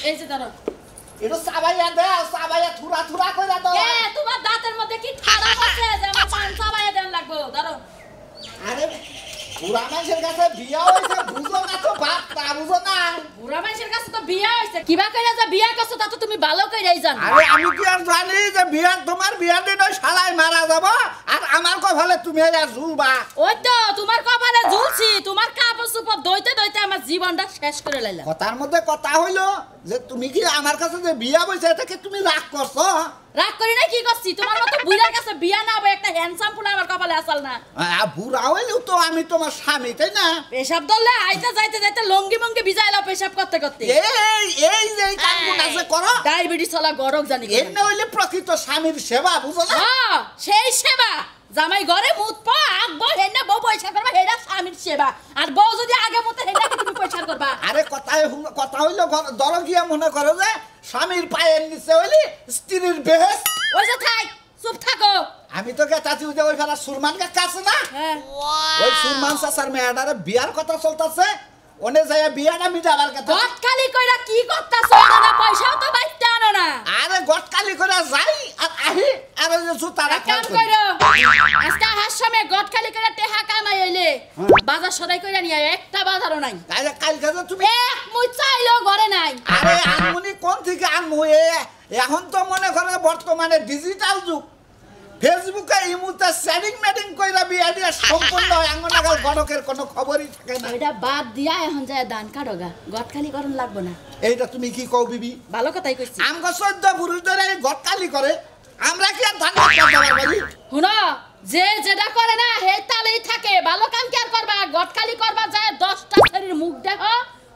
এই যে ধরো এটা সাবাইয়া দাও সাবাইয়া থুরা থুরা কইরা দাও এ তোমার দাঁতের মধ্যে কি ঠাড়া আছে যে আমার পান সাবাইয়া দেন লাগবো ধরো আরে বুড়া মানুষের কাছে বিয়া হইছে বুঝো না তো বাপ তা বুঝো না বুড়া মানুষের কাছে তো বিয়া হইছে কিবা কইরা যে বিয়া করছো তা তো তুমি ভালো কইরাই জানো আরে আমি কি আর জানি যে বিয়া তোমার বিয়ার দিন ওই শালাই মারা যাব আর আমার কপালে তুমি আর ঝুলবা ওই তো তোমার কপালে ঝুলছি তোমার কাপড় চোপড় দইতে দইতে আমার জীবনটা শেষ করে লাইলা কথার মধ্যে কথা হইলো যে তুমি কি আমার কাছে যে বিয়া বইছে এটাকে তুমি রাগ করছো রাগ করি না কি করছি তোমার মতো বুড়ার কাছে বিয়া না হবে একটা হ্যান্ডসাম ফুল আমার কপালে আসাল না বুড়া হইলেও তো আমি তোমার স্বামী তাই না পেশাব দলে আইতে যাইতে যাইতে লঙ্গি মঙ্গি ভিজাইলাও পেশাব করতে করতে এই যে কামগুলো আছে করো ডায়াবেটিস হলা গরক জানি এমনি হইলে প্রকৃত স্বামীর সেবা বুঝো না হ্যাঁ সেই সেবা জামাই ঘরে মুত পা আগবো হেনা বউ পয়সা করবা হেডা স্বামীর সেবা আর বউ যদি আগে মতে হেডা কি তুমি পয়সা করবা আরে কথা হইলো ধরো গিয়া মনে করো যে স্বামীর পায়ের নিচে হইলি স্ত্রীর বেহেস ওই যে থাক চুপ থাকো আমি তো চাচি যে ওইখানে সুরমান কাকা আছে না হ্যাঁ ওই সুরমান চাচার মেয়েটারে বিয়ার কথা চলতেছে ওনে যায় বিয়াটা মিটাবার কথা গট খালি কইরা কি করতাছো না পয়সাও তো বাইতে আনো না আরে গট খালি করে যাই আর আহি আর ওই যে জুতা রাখা কাম কইরো আজকে হাসমে গট খালি কইরা টেহা কামাই হইলে বাজার সদাই কইরা নিয়া একটা বাজারও নাই তাইলে কালকে যে তুমি এক মুই চাইলো ঘরে নাই আরে আনমনি কোন থেকে আনমু এখন তো মনে করো বর্তমানে ডিজিটাল যুগ ফেসবুকে ইমুতে সেটিং মেটিং কইরা বিয়া দিয়া সম্পূর্ণ আঙ্গনাগাল গড়কের কোনো খবরই থাকে না ওইটা বাদ দিয়া এখন যায় দান কাটগা গট খালি করন লাগবো না এইটা তুমি কি কও বিবি ভালো কথাই কইছি আমগো 14 পুরুষদের এই গটকালি করে আমরা কি আর ধান কাটতে পারবার বাড়ি শুনো যে যেটা করে না হে তালেই থাকে ভালো কাম কি আর করবা গট খালি করবা যায় 10টা শরীর মুখ দেখো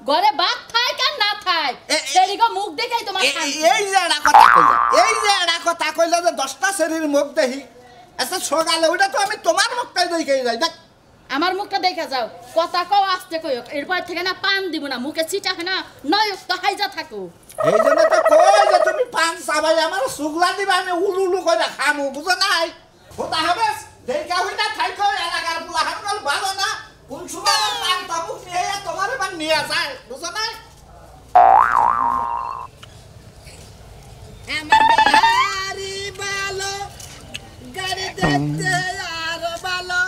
ঘরে ভাত খায় আর না খায় সেদিকে মুখ দেখাই তোমার এই যে এড়া কথা কইলা যে 10টা শরীর মুখ দেখি আচ্ছা সকালে ওইটা তো আমি তোমার মুখটাই দেখে যাই দেখ আমার মুখটা দেখা যাও কথা কও আস্তে কইও এরপর থেকে না পান দিব না মুখে চিটা হয় না নয় তো হাইজা থাকো এই জন্য তো কই যে তুমি পান চাবাই আমার সুগলা দিবা আমি উলুলু কইরা খামু বুঝো নাই খোদা হাবেস দেখা হইনা থাইকো এলাকার পুলা হাঙ্গল ভালো না কোন সময় পান তাবুক নিয়ে তোমার বান নিয়ে যায় বুঝো নাই আমার গাড়ি ভালো গাড়ি দেখতে আর ভালো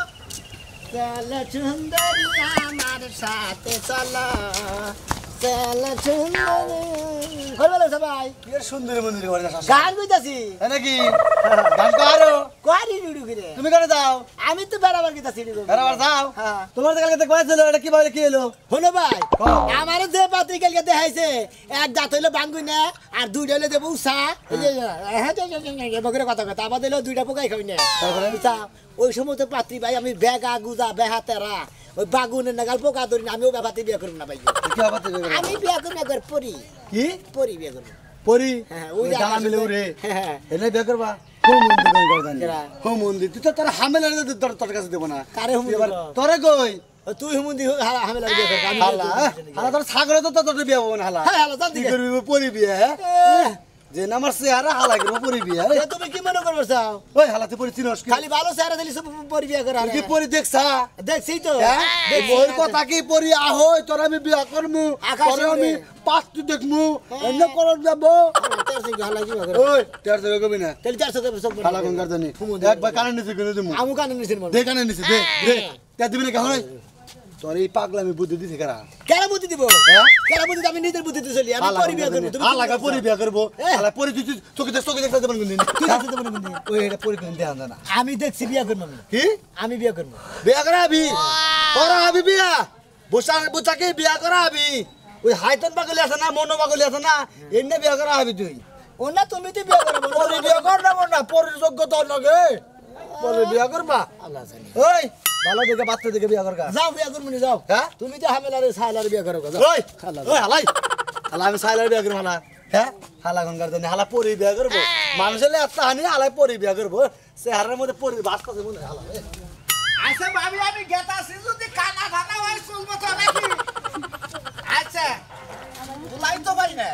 চল সুন্দরী আমার সাথে চলো চল সুন্দরী বলো সবাই কি সুন্দরী মন্দিরে ঘরে আসা গান কইতাছি নাকি গান কারো কোয়ারি ডুডু করে তুমি করে দাও আমি তো বেড়াবার কইতাছি বেড়াবার দাও হ্যাঁ তোমার কালকে দেখবা ছিল এটা কি বলে কি হলো হলো ভাই আমার যে পাতি কালকে দেখাইছে এক দাঁত হইলো বাঙ্গুই না আর দুইটা হইলো দেবো উষা এই যে হ্যাঁ বকরে কথা কথা আবার দিলো দুইটা পোকাই খাই না উষা ওই সময় তো পাত্রী ভাই আমি বেগা গুজা বেহাতেরা ওই বাগুনের নাগাল পোকা ধরি না আমিও ব্যাপারতে বিয়ে করব না ভাই কি আবাতে আমি বিয়ে করব একবার পরি কি পরি বিয়ে করব পরি হ্যাঁ ওই জানা মিলে ওরে হ্যাঁ এনে বিয়ে করবা কোন মন্দির কোন করদানি কোন মন্দির তুই তো তোর হামেলা তোর কাছে দেব না কারে হুম তোরে কই তুই হুমুন্দি হামেলা বিয়ে করব আমি হালা হালা তোর ছাগলে তো তোর বিয়ে হবে না হালা হ্যাঁ হালা জান কি করবি পরি বিয়ে যে নামার চেহারা হালা করব পরি বিয়ে তুমি কি মনে করছ ওই হালাতে পরি চিনস কি খালি ভালো চেহারা দিলি সব পরি বিয়ে করা কি পরি দেখছা দেখছি তো ওই কথা কি পরি আহই তোর আমি বিয়া করমু তোর আমি পাঁচটি দেখমু অন্য করন যাব ওই তের জায়গা কবি না তেল 400 দেব সব হালা কোন করদানি একবার কানে নিছে কিনে দিমু আমু কানে নিছেন দে কানে নিছে দে দে তে দিবি না কেন তোর এই পাগলামি বুদ্ধি দিছে কারা কেন বুদ্ধি দিব কেন বুদ্ধি আমি নিজের বুদ্ধিতে চলি আমি পরি বিয়ে করব তুমি হালা পরি বিয়া করব হালা পরি তুই তোকে দেখতে দেবেন কোন দিন তুই দেখতে দেব না ওই এটা পরি কোন দেন না আমি দেখছি বিয়ে করব কি আমি বিয়ে করব বিয়া করাবি করাবি বিয়া বোচাকে বিয়া করাবি ওই হাইতন পাগলি আছে না মনো পাগলি আছে না এনে বিয়া করাবি তুই ওনা তুমি তো বিয়ে করব পরি বিয়া কর না পরি যোগ্যতা লাগে পরি বিয়া করবা আল্লাহ জানে ওই ভালো দেখে বাচ্চা দেখে বিয়া করগা যাও বিয়ে করব নি যাও হ্যাঁ তুমি তো হামেলারে সাইলারে বিয়ে করো যাও ওই ওই হালাই হালা আমি সাইলার বিয়া করব হালা হ্যাঁ হালা গঙ্গার জানি হালা পরি বিয়া করব মানুষের এত হানি হালাই পরি বিয়া করব চেহারার মধ্যে পরি বাচ্চা মনে হালা আচ্ছা ভাবি আমি গেতাছি যদি কানা ধানা হয় চলবো তো নাকি আচ্ছা তুলাই তো পাই না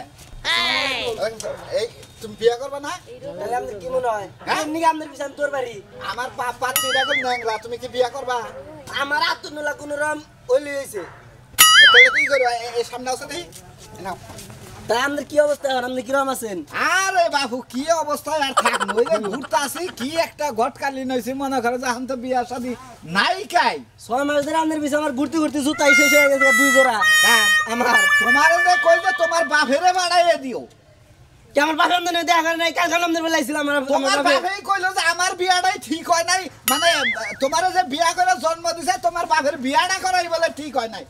এই তুমি বিয়া করবা না তাহলে আমাদের কি মনে হয় এমনি আমাদের বিশাল তোর বাড়ি আমার পাত্রী এরকম ন্যাংলা তুমি কি বিয়া করবা আমার আত্মনুলা কোন রকম ওলি হইছে তাহলে কি করবা এই সামনে আসো দেখি নাও তাই আমাদের কি অবস্থা এখন আপনি কিরকম আছেন আরে বাবু কি অবস্থায় আর থাকবো ওই যে ঘুরতে আসি কি একটা ঘটকালি নইছি মনে করো যে এখন তো বিয়া শাদী নাই কাই 6 মাস ধরে আমাদের পিছে আমার ঘুরতে ঘুরতে জুতাই শেষ হয়ে গেছে 2 জোড়া আমার তোমার যে কই যে তোমার বাপেরে বাড়াইয়ে দিও কি আমার বাপের আমদানি দেখা করে নাই কালকে আমদানি বেলাইছিলাম তোমার বাপেই কইলো যে আমার বিয়াটাই ঠিক হয় নাই মানে তোমার যে বিয়া করে জন্ম দিছে তোমার বাপের বিয়াটা করাই বলে ঠিক হয় নাই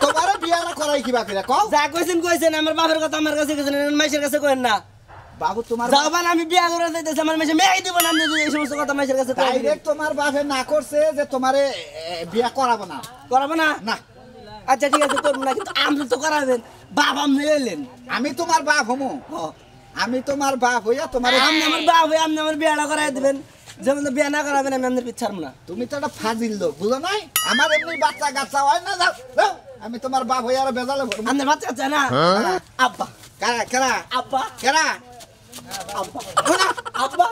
তোমার বিয়াটা করাই কি বাকি কও যা কইছেন আমার বাপের কথা আমার কাছে কইছেন মাইশের কাছে কইেন না বাবু তোমার যাবান আমি বিয়া করে দিতেছি আমার মাইশে মেয়ে দিব না আপনি যদি এই সমস্ত কথা মাইশের কাছে কইেন ডাইরেক্ট তোমার বাপে না করছে যে তোমারে বিয়া করাবো না করাবো না না আচ্ছা ঠিক আছে করব না কিন্তু আপনি তো করাবেন বাপ আপনি এলেন আমি তোমার বাপ হমু আমি তোমার বাপ হইয়া তোমার আপনি আমার বাপ হয়ে আপনি আমার বিয়াটা করাই দিবেন যেমন বিয়া না করাবেন আমি আপনাদের পিছাড়ব না তুমি তো একটা ফাজিল লোক বুঝো নাই আমার এমনি বাচ্চা কাচ্চা হয় না যাও যাও। আমি তোমার বাপ হইয়া আর বেজালে ভরবো আপনার বাচ্চা আছে না আব্বা কারা কারা আব্বা কারা আব্বা আব্বা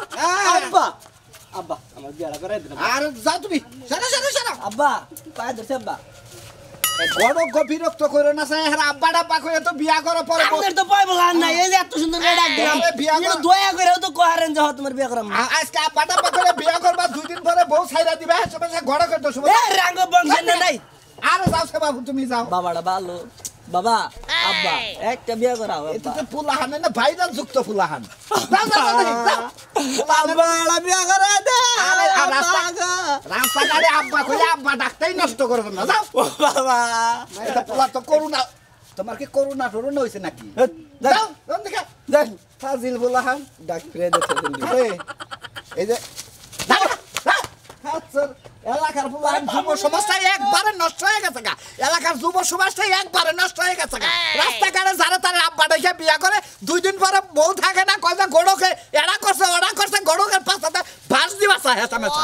আব্বা আব্বা আমার বিয়াটা করাই দিন আর যাও তুমি সারা সারা সারা আব্বা পায়ে ধরছে আব্বা বড় বিরক্ত করো না স্যার হ্যাঁ আব্বা ডাব্বা করে তো বিয়া করো পরে আপনার তো পাই বলার নাই এই যে এত সুন্দর করে ডাক দিলাম আরে বিয়া এটা দয়া করে তো কহারেন যে তোমার বিয়া করাম না আজকে আব্বা ডাব্বা করে বিয়া করবা 2 দিন পরে বউ ছাইরা দিবে সবাই ঘড় করতে সময় এ রাঙ্গ বংশের না নাই আর যাও সে বাবু তুমি যাও বাবাটা ভালো বাবা আব্বা একটা বিয়া করাও এটা তো ফুলাহান না ভাইরাল যুক্ত ফুলাহান যাও যাও যাও আব্বা বিয়া করা দে আরে রাস্তা গাড়ি আব্বা কইলে আব্বা ডাকতেই নষ্ট করবে না যাও বাবা এটা পোলা তো করুণা তোমার কি করুণা টরুণা হইছে নাকি যাও যাও দেখা দেখ ফাজিল ফুলাহান ডাক ফিরে দেখতে আরে এই যে হাতসর এলাকার ফুলাহান যুব সমাজটা একবারে নষ্ট হয়ে গেছে গা এলাকার যুব সমাজটা একবারে নষ্ট হয়ে গেছে গা রাস্তাঘাটে যারা তার আব্বা দেখে বিয়া করে 2 দিন পরে বউ থাকে না কয় যে গড়কে এড়া করছে ওড়া করছে গড়কের পাশাতে ভাস দিবা চায় হেতামেতা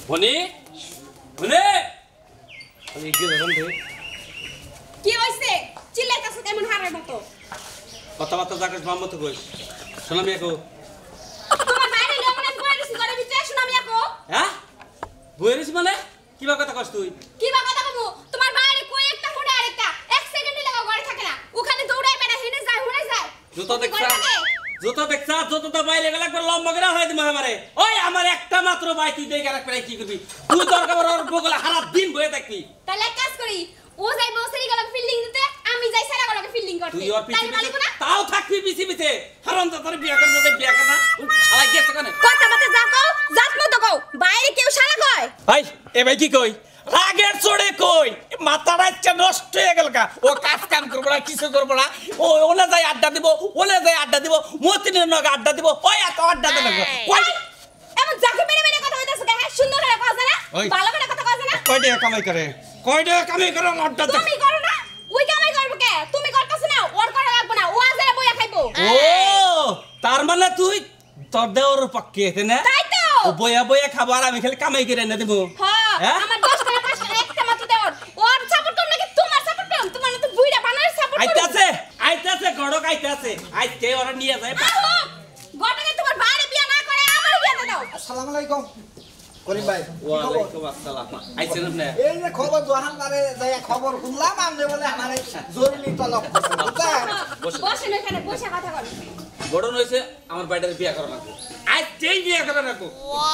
বনি বনি আমি কি বললাম রে কি হইছে চিল্লাইতাছ কেমন হারের মতো কথাবার্তা যাকাস বাম মতো কইস শোনামি একো তোমার বাইরে লেমন কইরিস করে ভিতরে শুন আমি আকো হ্যাঁ বইরিস মানে কিবা কথা কস তুই কি বা কথা কমু তোমার বাইরে কই একটা ফোনে আরেকটা 1 সেকেন্ড লাগাও ঘরে থাকে না ওখানে দৌড়াই বেটা হেনে যায় হুনে যায় জুতো দেখছা জুতো তো বাইরে গেলে একবার লম্বা করে হয় দিমা আমারে ওই আমার একটা মাত্র ভাই তুই দেখে রাখ পেরে কি করবি তুই দরকার ওর বগলে সারা দিন বয়ে থাকবি তাহলে এক কাজ করি ও যাই বসেরি গলাকে ফিল্ডিং দিতে আমি যাই সারা গলাকে ফিল্ডিং করতে তুই ওর পিছে তাও থাকবি পিছে হারাম তো তোর বিয়া করতে বিয়া কর না শালা গেছে কেন কথা বলতে যা কও জাত মতো কও বাইরে কেউ সারা কয় ভাই এ ভাই কি কই রাগের চড়ে কই মাথাটা ইচ্ছা নষ্ট হয়ে গেল কা ও কাজ কাম করবো না কিছু করবো না ও ওলে যাই আড্ডা দিব মতিনের নগে আড্ডা দিব ওই এত আড্ডা দেবে কই এমন জাকে মেরে মেরে কথা হইতাছে হ্যাঁ সুন্দর করে কথা না ভালো করে কথা কথা না কয় টাকা কামাই করে আড্ডা দে তুমি করো না ওই কামাই করবে কে তুমি করতেছ না ওর করা লাগবে না ও আজরে বইয়া খাইবো ও তার মানে তুই তোর দেওর পক্ষে না তাই তো ও বয়া খাবার আমি খালি কামাই করে এনে দেব হ্যাঁ আমার 10 টাকা 5 টাকা একটা মাত্র দেওর ওর সাপোর্ট করব নাকি তোমার সাপোর্ট করব তোমার তো বুইড়া বানার সাপোর্ট আইতাছে গড়ক আইতাছে আইতে ওরা নিয়ে যায় গটকে তোমার বাইরে বিয়া না করে আমার বিয়া দাও আসসালামু আলাইকুম করিম ভাই ওয়ালাইকুম আসসালাম আইছেন আপনি এই যে খবর দোহানদারে যাই খবর শুনলাম আমনে বলে আমারে জরুরি তলব করছে বসেন এখানে বসে কথা বল গড়ন হইছে আমার বাইরের বিয়া করা লাগবে আইতেই বিয়া করা লাগবে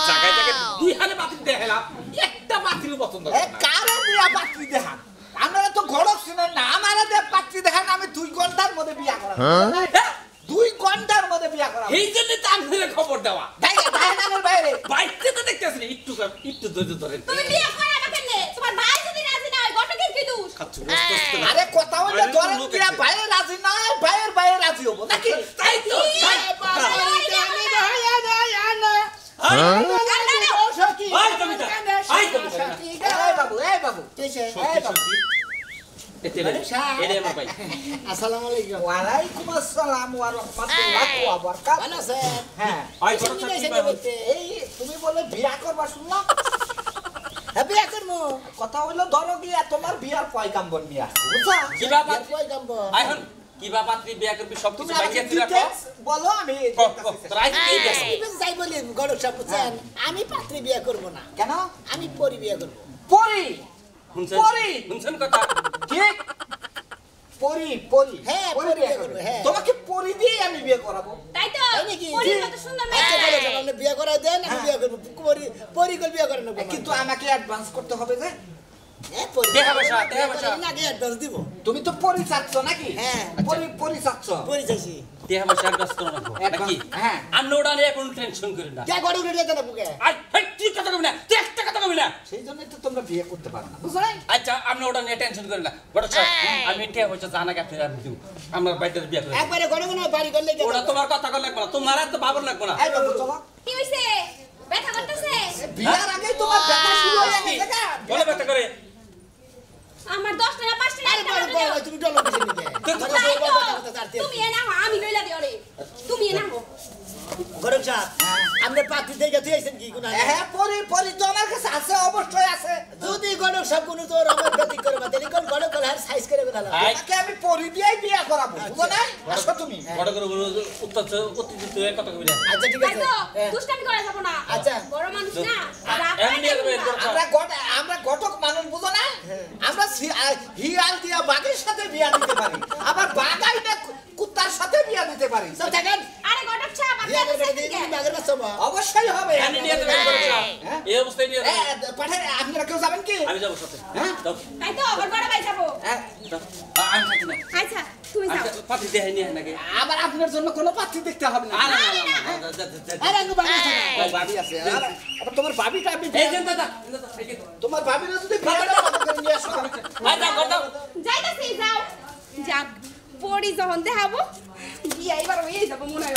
জায়গায় দুই হালে বাতিল দেখালাম একটা বাতিল পছন্দ এ কারে বিয়া পাত্রী দেখা আমরা তো গড়ক শুনে না আমারে দে পাত্রী দেখা আমি 2 ঘন্টার মধ্যে বিয়া করা 2 ঘন্টার মধ্যে বিয়া করা এই জন্য তো আপনাদের খবর দেওয়া আমার বাইরে বাইতে তো দেখতেছেন একটু ধৈর্য ধরেন তুমি বিয়া করাবে কেন তোমার ভাই যদি রাজি না হয় গটকে কি দোষ আরে কথা হইলে ধরেন বিয়া বাইরে রাজি না হয় বাইরে রাজি হবো নাকি তাই তো আসসালামু আলাইকুম ওয়ালাইকুম আসসালাম ওয়া রাহমাতুল্লাহি ওয়া বারাকাতুহু ভালো আছেন হ্যাঁ এই তুমি বলে বিয়া করবা শুনলাম বিয়া করবো কথা হইলো ধরো গিয়া তোমার বিয়ার পয়গাম্বর নিয়া বুঝছো কি ব্যাপার পয়গাম্বর এখন কি বাবা তুই বিয়া করবি সব কিছু তুমি বাইকে আমাকে তুই রাখো details বলো আমি যাই বলি গড়ক সাহেব বুঝছেন আমি পাত্রী বিয়া করব না কেন আমি পরি বিয়া করব পরি পরি। শুনছেন কথা ঠিক পরি পরি হ্যাঁ, পরি পরি বিয়ে বিয়ে করবে। করবে, হ্যাঁ। তোমাকে পরি দিয়ে আমি বিয়ে করাবো। তাই তো তাই নাকি? পরির মতো সুন্দর মেয়ে আচ্ছা, বলো, আপনি বিয়ে করাই দেন, আমি বিয়ে করবো। পরিকল বিয়ে করে নেবো। কিন্তু আমাকে অ্যাডভান্স করতে হবে যে। হ্যাঁ, পরি। দেখা বসা, দেখা বিয়ে বসা। করার আগে advance দিব। তুমি তো পরি চাচ্ছ নাকি? হ্যাঁ। পরি চাচ্ছ। পরি চাইছি। দেহ বসে অ্যাডজাস্ট করো নাকি হ্যাঁ। আপনি ওটা নিয়ে কোনো টেনশন করেন না কে গড়ে উঠে যেতে না বুকে? আই হেই তুই কথা কবি না তুই একটা কথা কবি না সেই জন্যই তো তোমরা বিয়ে করতে পারো না, বুঝছো না? আচ্ছা আপনি ওটা নিয়ে টেনশন করেন না বড় সাহেব আমি টিয়া পয়সা জানা কে আপনার দিব আমরা বাইরের বিয়ে করে একবারে গড়ে কোনো বাড়ি করলে কে? ওটা তোমার কথা কল লাগবে না তোমার আর তো ভাবর লাগবে না এই বাবু চলো। কি হইছে ব্যথা করতেছে বিয়ার আগেই তোমার ব্যথা শুরু হয়ে গেছে গা। বলে ব্যথা করে আমার 10 টাকা 5 টাকা আরে বড় বড়, তুমি ডলো কিছু নিকে। তাই তো তুমি এনা আমি লইলা দিও রে তুমি এনা গরম চা। আমরা পাতি দেখে তুই আইছেন কি কোন? হ্যাঁ পরি তো আমার কাছে আছে, অবশ্যই আছে। যদি গরম সব কোন তো রমের গতি করে বা তেলি কোন গরম কল আর সাইজ করে ফেলা। তোমাকে আমি পরি দিয়েই বিয়ে করাবো, বুঝো না? আসো তুমি। বড় করে উত্তর অতিথি তুই কথা কবি না আচ্ছা ঠিক তাই আছে। তো দুষ্টামি করা যাব না আচ্ছা। বড় মানুষ না রাগ এমনি করে করবে, না। আমরা ঘটক মানুষ, বুঝো না? আমরা হিয়াল দিয়া বাঘের সাথে বিয়া দিতে পারি, আবার বাঘাইটা কুত্তার সাথে বিয়া দিতে পারি। সব থাকেন। আরে গডক চা বিয়া বাচ্চা করবে দিন বাগের বাচ্চা মা। অবশ্যই হবে। এমনি নিয়ে যাবে হ্যাঁ? এই অবস্থায় নিয়ে যাবে পাঠায় আপনারা কেউ যাবেন কি? আমি যাবো সাথে হ্যাঁ? যাও তাই তো ওর বড় ভাই যাবো হ্যাঁ। যাও। আমি থাকি না আচ্ছা তুমি যাও পাতি দেখাই নিয়ে নাকি আবার আপনার জন্য কোনো পাত্রী দেখতে হবে না। আরে না আরে আঙ্গু বাগা থাকা। তোমার ভাবি আছে। আবার তোমার ভাবিটা আমি এই যে দাদা তোমার ভাবিরা যদি বিয়ে দাও, আমাকে নিয়ে আসো। আচ্ছা কথা যাইতাছি যাও যাক পড়ি যখন দেখাবো বিয়া এবার হয়ে যাবো মনে হয়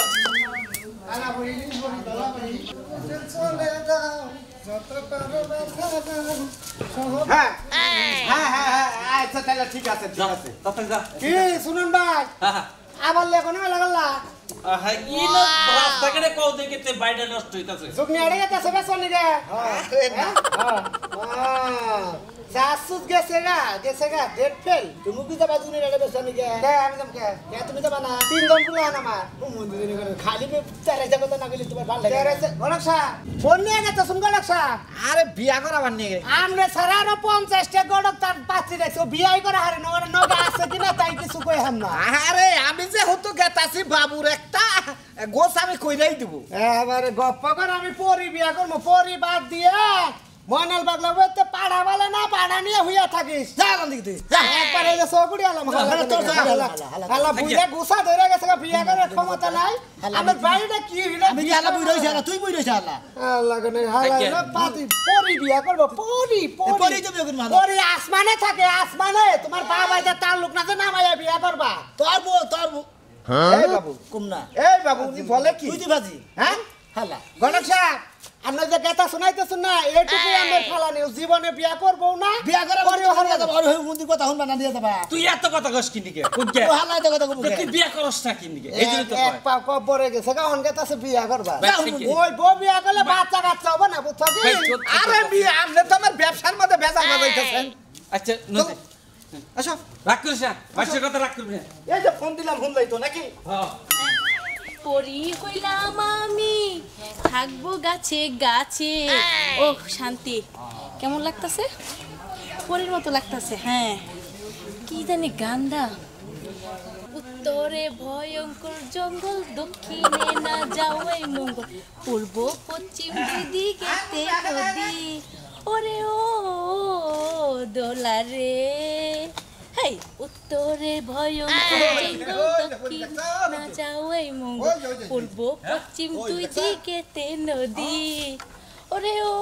হ্যাঁ হ্যাঁ হ্যাঁ হ্যাঁ, আচ্ছা তাহলে ঠিক আছে, ঠিক আছে। তাতে যা কি শুনুন ভাই, হ্যাঁ আবার লেখনে লাগাল্লা। হ্যাঁ কি না রাস্তা কেটে কও দেখে তে বাইরে নষ্ট হইতাছে জুগনি আড়ে গেছে বেসনি রে। সাসুত গেছে গা ডেট ফেল। তুমি কি যাবা জুনি আড়ে বেসনি গে? দে আমি যাম কে? কে তুমি যাবা না? তিনজন পুলান আমার। ও মন্দিরে করে খালি মে চারে যাবে তো না গেলে তোমার ভালো লাগে। চারে গলকসা ফোন নিয়ে গেছে শুন গলকসা। আরে বিয়া করাবার নিয়ে আমনে সারানো 50 টা গড়ক তার পাত্রী রাখছে। ও বিয়াই করে হারে নগা আছে কিনা তাই কিছু কই হাম না। আরে আমি যে হতো গেতাছি বাবুর একটা গোছ আমি কইরাই দিব। এবারে গপ্প করে আমি পরি বিয়া করবো। পরি বাদ দিয়ে ময়নাল বাগলা বলতে পাড়া বলে না, পাড়া নিয়ে হইয়া থাকিস। যা কোন দিকে তুই যা। একবার এই যে চকুড়ি আলাম হালা বুইরা গুছা ধরে গেছে গা, বিয়া করার ক্ষমতা নাই। আমার বাড়িটা কি হইলো? আমি কি হালা বুই রইছি হালা তুই বুই রইছি হালা আল্লাহ গনে হালা না পাতি পরি বিয়া করবো। পরি পরি তো বিয়া করবো হালা। পরি আসমানে থাকে, আসমানে। তোমার বাবা এটা তার লোক না যে নামাইয়া বিয়া করবা। তোর বউ এই বাবু, কম না এই বাবু উনি বলে কি? তুই দি বাজি হ্যাঁ? হালা গণক সাহেব, আপনার যে কথা শুনাইতেছেন না, এইটুকু আমার ফালানি। জীবনে বিয়া করবো না, বিয়া করে পরেও হারিয়ে যাবো। আর হই মন্দির কথা শুনবা না দিয়ে যাবা তুই এত কথা কস কি নিকে কোনকে ও হালা তো কথা কব তুই বিয়া করস না কি নিকে এই জন্য তো এক পা কবরে গেছে গা, অনকে তাছে বিয়া করবা। ভাই, ঠিক কি? ওই বউ বিয়া করলে বাচ্চা কাচ্চা হবে না, বুঝছো কি? ভাই, চুপ। আরে বিয়ে আপনি তো আমার ব্যবসার মধ্যে বেজাল বাজাইতেছেন। আচ্ছা নদী আসো। রাগ করিস না বাচ্চার কথা রাগ করবি না এই যে ফোন দিলাম ফোন লাইতো নাকি? হ্যাঁ পরি হইলাম আমি থাকবো গাছে গাছে। ও শান্তি, কেমন লাগতাছে? পরির মতো লাগতাছে। হ্যাঁ কি জানি গান্দা। উত্তরে ভয়ঙ্কর জঙ্গল, দক্ষিণে না যাওয়াই মঙ্গল, পূর্ব পশ্চিম দিকেতে নদী। ওরে ও দোলারে হেই, উত্তরে ভয়ঙ্কর জঙ্গল, দক্ষিণ না যাওয়াই মঙ্গল, পূর্ব পশ্চিম দুই দিকেতে নদী। ওরে ও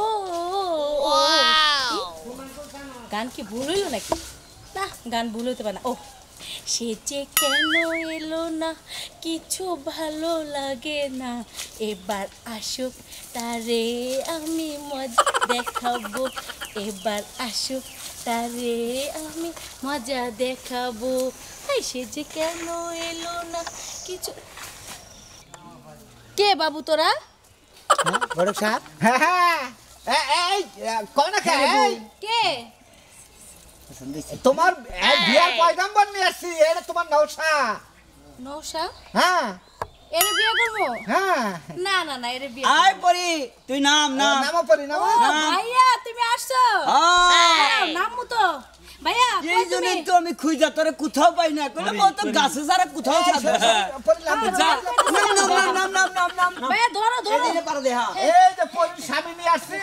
গান কি ভুল হইল নাকি? না, গান ভুল হইতে পারে না। ও সে যে কেন এলো না, কিছু ভালো লাগে না, এবার আসুক তারে আমি মজা দেখাবো, এবার আসুক তারে আমি মজা দেখাবো। সে যে কেন এলো না কিছু। কে বাবু তোরা? গণক সাহেব, হ্যাঁ এই কোন না এই কে? তোমার বিয়ার পয়গাম্বর নিয়ে আসছি, এটা তোমার নৌসা। নৌশা? হ্যাঁ এর বিয়ে করবো হ্যাঁ না না না এর বিয়ে আয় পরি তুই নাম নামো পরি নামো ও, ভাইয়া তুমি আসছো নামু তো ভাইয়া এই কই জন্য তুমি তো আমি খুঁজা তোরে কোথাও পাই না কোনো কত গাছে সারা কোথাও ছাড়বে পরি নাম নাম ভাইয়া ধরো ধরো এই পারে দেখা এই যে পরি স্বামী নিয়ে আসছে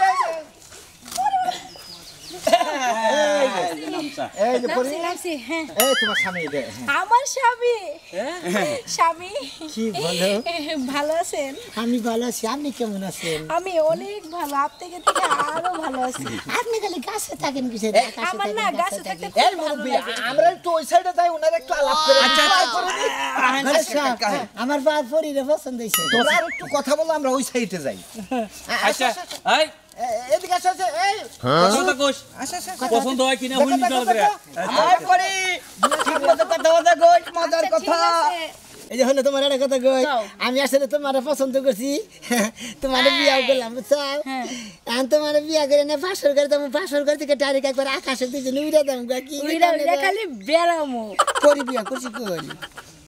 এই যে পরি নামছি নামছি হ্যাঁ এই তোমার স্বামী দে আমার স্বামী স্বামী কি বলো ভালো আছেন আমি ভালো আছি আপনি কেমন আছেন আমি অনেক ভালো আপনাকে থেকে আরো ভালো আছি আপনি খালি গাছে থাকেন কিসে আমার না গাছে থাকতে এই খুব ভালো মুরব্বি লাগে। আমরা একটু ওই সাইডে যাই ওনার একটু আলাপ করে আমার বাপ পরিরে পছন্দ হয়েছে তোরা আর একটু কথা বলো আমরা ওই সাইডে যাই আচ্ছা এই এদিকে আসো এই কথা কোষ পছন্দ হয় কিনা হুইনি চল করে আয় পরি ঠিক মতো কথা বলতে গোট মজার আচ্ছা, ঠিক কথা আছে। এই যে হলো তোমার একটা কথা কই যাও। আমি আসলে তোমার পছন্দ করছি তোমার বিয়া করলাম বুঝছো হ্যাঁ। আমি তোমার বিয়া করে না পাশর করে তুমি পাশর করে থেকে ডাইরেক্ট একবার আকাশে দুজনে উড়ে দাম কি উইরা উইরা খালি বেড়ামু পরি বিয়া করছি কই